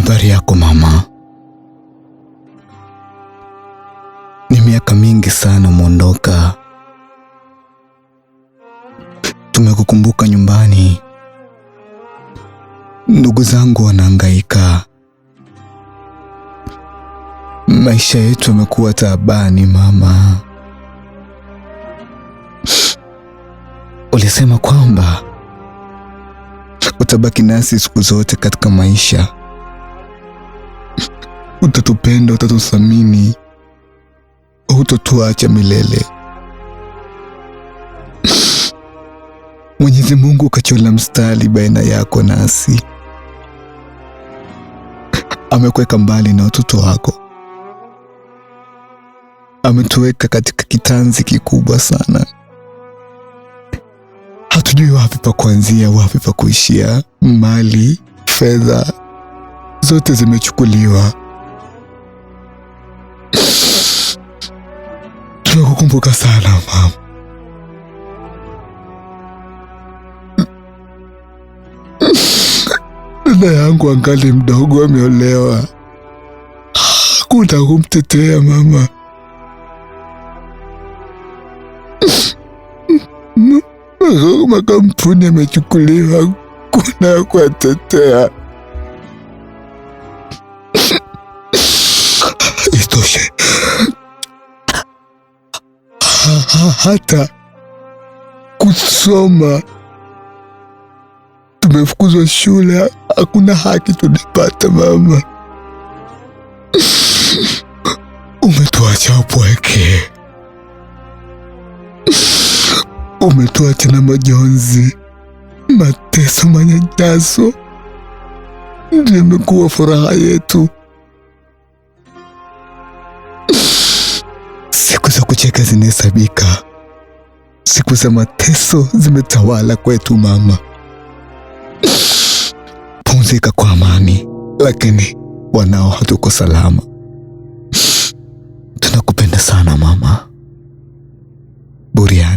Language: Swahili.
Habari yako mama? Ni miaka mingi sana umeondoka. Tumekukumbuka nyumbani. Ndugu zangu wanahangaika. Maisha yetu yamekuwa taabani mama. Ulisema kwamba utabaki nasi siku zote katika maisha. Utatupenda, utatuthamini, hutatuacha milele. Mwenyezi Mungu kachora mstari baina yako nasi. Amekuweka mbali na watoto wako. Ametuweka katika kitanzi kikubwa sana. Hatujui wapi pa kuanzia, wapi pa kuishia. Mali, fedha, zote zimechukuliwa. Tunakukumbuka sana mama. Dada yangu angali mdogo, ameolewa. Hakuna kumtetea mama. Makampuni yamechukuliwa, kuna kuwatetea. Isitoshe, hata kusoma tumefukuzwa shule, hakuna haki tunapata mama. Umetuacha upweke, umetuacha na majonzi, mateso, manyanyaso. Ndio imekuwa furaha yetu. Siku za kucheka zinahesabika, siku za mateso zimetawala kwetu mama. Pumzika kwa amani, lakini wanao hatuko salama. Tunakupenda sana mama. Buriani.